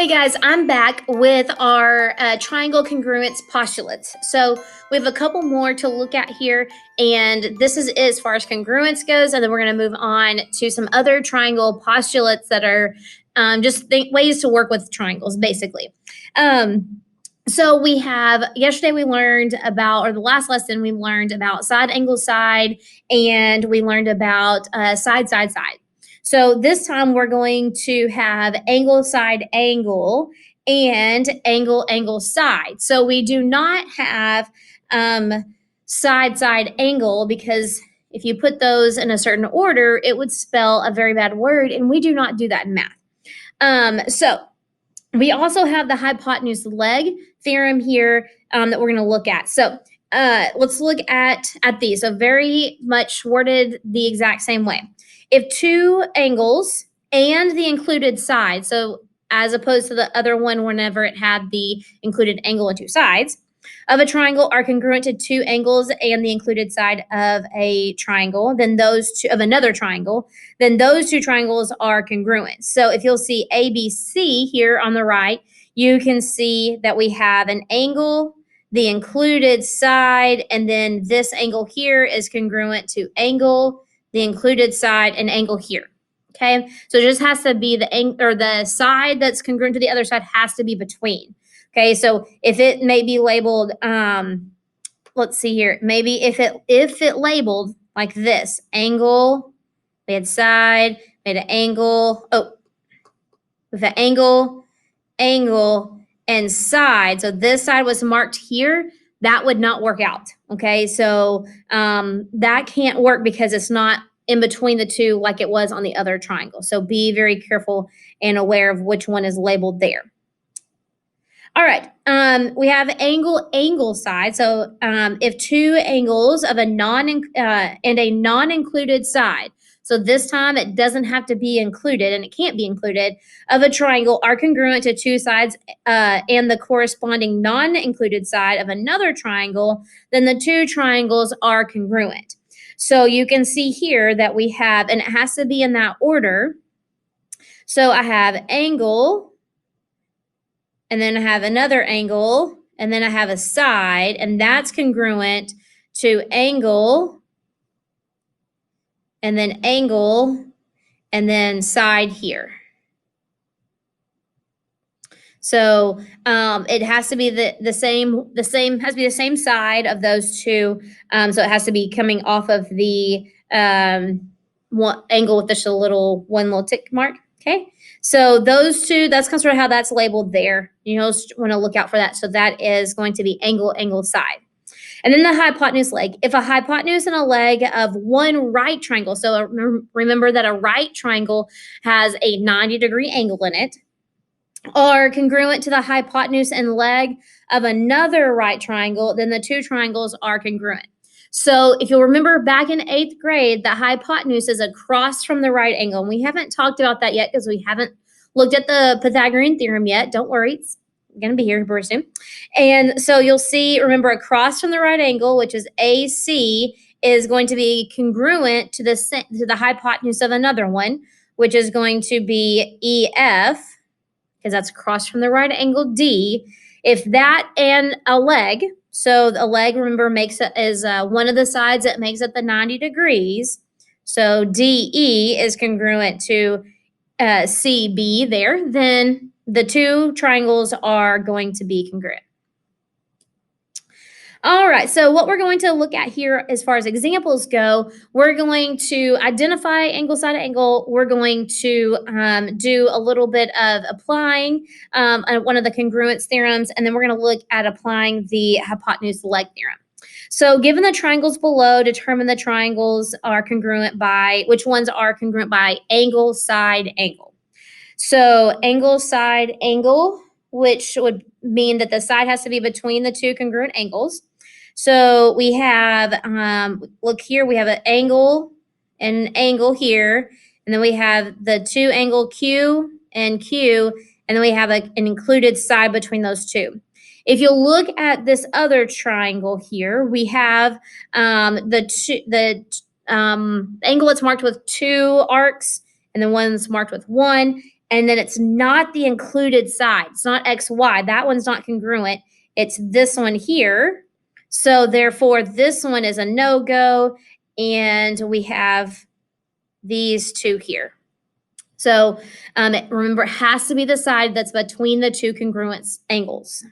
Hey guys, I'm back with our triangle congruence postulates. So we have a couple more to look at here, and this is as far as congruence goes, and then we're going to move on to some other triangle postulates that are ways to work with triangles, basically. So we have yesterday we learned about, or the last lesson we learned about side angle side, and we learned about side side side. So this time we're going to have angle side angle and angle angle side. So we do not have side side angle, because if you put those in a certain order, it would spell a very bad word, and we do not do that in math. So we also have the hypotenuse leg theorem here that we're going to look at. So let's look at these. So very much worded the exact same way. If two angles and the included side, so as opposed to the other one whenever it had the included angle and two sides of a triangle, are congruent to two angles and the included side of a triangle, then those two of another triangle, then those two triangles are congruent. So if you'll see ABC here on the right, you can see that we have an angle, the included side, and then this angle here is congruent to angle, the included side, and angle here. Okay, so it just has to be the side that's congruent to the other side has to be between. Okay, so if it may be labeled, let's see here, maybe if it labeled like this, angle, we had side, we had an angle, with an angle, angle, and side. So this side was marked here, that would not work out. Okay, so that can't work because it's not in between the two like it was on the other triangle. So be very careful and aware of which one is labeled there. All right, we have angle side. So if two angles of a non-included side, so this time it doesn't have to be included, and it can't be included, of a triangle are congruent to two sides and the corresponding non-included side of another triangle, then the two triangles are congruent. So you can see here that we have, and it has to be in that order. So I have angle, and then I have another angle, and then I have a side, and that's congruent to angle, and then angle, and then side here. So it has to be the same has to be the same side of those two. So it has to be coming off of the one angle with just a one little tick mark. Okay, so those two, that's kind of how that's labeled there. You just want to look out for that. So that is going to be angle, angle, side. And then the hypotenuse leg. If a hypotenuse and a leg of one right triangle, so remember that a right triangle has a 90-degree angle in it, are congruent to the hypotenuse and leg of another right triangle, then the two triangles are congruent. So if you'll remember back in 8th grade, the hypotenuse is across from the right angle. And we haven't talked about that yet because we haven't looked at the Pythagorean theorem yet. Don't worry, it's going to be here very soon. And so you'll see, remember, across from the right angle, which is AC, is going to be congruent to the hypotenuse of another one, which is going to be EF, because that's across from the right angle D. If that and a leg, so a leg, remember, is one of the sides that makes it the 90 degrees. So DE is congruent to CB there, then the two triangles are going to be congruent. All right, so what we're going to look at here as far as examples go, we're going to identify angle side angle. We're going to do a little bit of applying one of the congruence theorems, and then we're going to look at applying the hypotenuse leg theorem. So given the triangles below, determine the triangles are congruent by, which ones are congruent by angle side angle. So angle side angle, which would mean that the side has to be between the two congruent angles. So we have, look here, we have an angle here, and then we have the two angle Q, and then we have an included side between those two. If you look at this other triangle here, we have the angle that's marked with two arcs, and the one that's marked with one, and then it's not the included side. It's not XY. That one's not congruent. It's this one here. So therefore, this one is a no-go, and we have these two here. So remember, it has to be the side that's between the two congruent angles.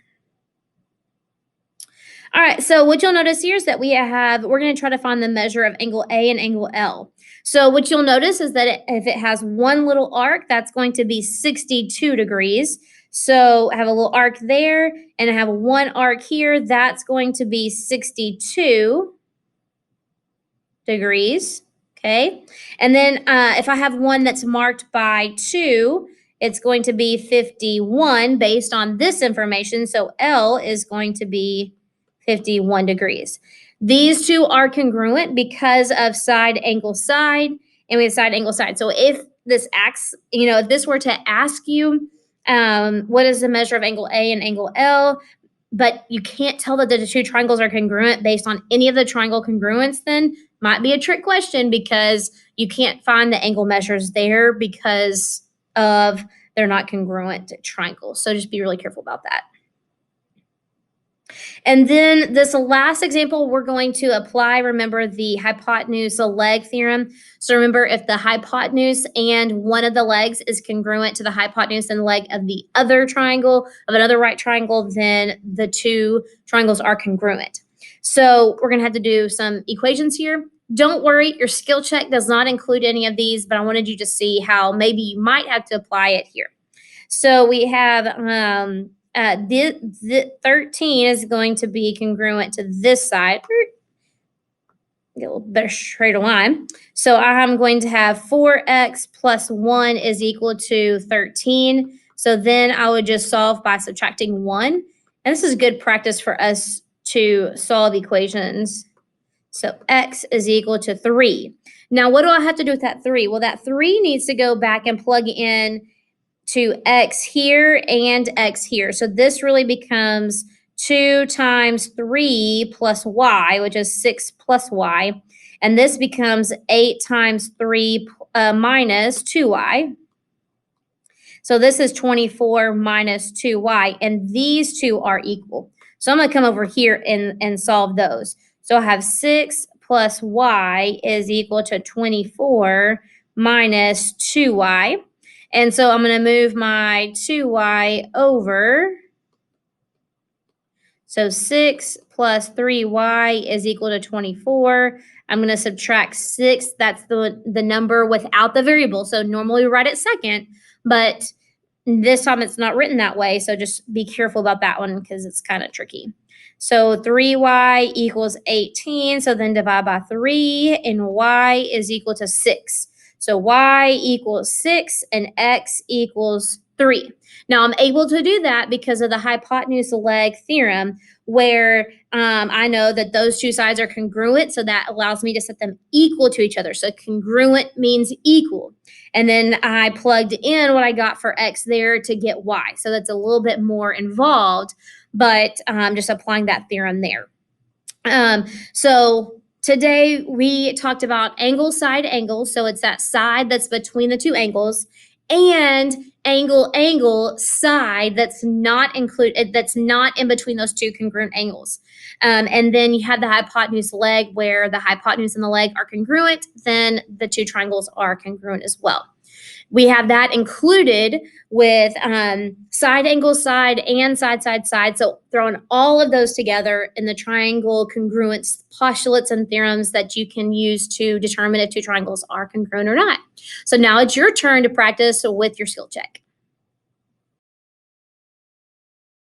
All right, so what you'll notice here is that we're going to try to find the measure of angle A and angle L. So what you'll notice is that if it has one little arc, that's going to be 62 degrees. So I have a little arc there, and I have one arc here. That's going to be 62 degrees, okay? And then if I have one that's marked by 2, it's going to be 51 based on this information. So L is going to be 51 degrees. These two are congruent because of side, angle, side, and we have side, angle, side. So if this acts, if this were to ask you, what is the measure of angle A and angle L, but you can't tell that the two triangles are congruent based on any of the triangle congruents, then might be a trick question because you can't find the angle measures there because of they're not congruent triangles. So just be really careful about that. And then this last example, we're going to apply, remember, the hypotenuse leg theorem. So remember, if the hypotenuse and one of the legs is congruent to the hypotenuse and leg of the other triangle, of another right triangle, then the two triangles are congruent. So we're going to have to do some equations here. Don't worry, your skill check does not include any of these, but I wanted you to see how maybe you might have to apply it here. So we have the 13 is going to be congruent to this side. Get a little better straight line. So I'm going to have 4x plus 1 is equal to 13. So then I would just solve by subtracting 1. And this is good practice for us to solve equations. So x is equal to 3. Now, what do I have to do with that 3? Well, that 3 needs to go back and plug in to x here and x here. So this really becomes 2 times 3 plus y, which is 6 plus y. And this becomes 8 times 3 minus 2y. So this is 24 minus 2y, and these two are equal. So I'm going to come over here and solve those. So I have 6 plus y is equal to 24 minus 2y. And so I'm going to move my 2y over. So 6 plus 3y is equal to 24. I'm going to subtract 6. That's the number without the variable. So normally we write it second, but this time it's not written that way. So just be careful about that one because it's kind of tricky. So 3y equals 18. So then divide by 3, and y is equal to 6. So y equals 6 and x equals 3. Now I'm able to do that because of the hypotenuse leg theorem, where I know that those two sides are congruent. So that allows me to set them equal to each other. So congruent means equal. And then I plugged in what I got for x there to get y. So that's a little bit more involved, but just applying that theorem there. So today we talked about angle, side, angle. So it's that side that's between the two angles, and angle, angle, side that's not included, that's not in between those two congruent angles. And then you have the hypotenuse leg, where the hypotenuse and the leg are congruent, then the two triangles are congruent as well. We have that included with side, angle, side, and side, side, side. So throwing all of those together in the triangle congruence postulates and theorems that you can use to determine if two triangles are congruent or not. So now it's your turn to practice with your skill check.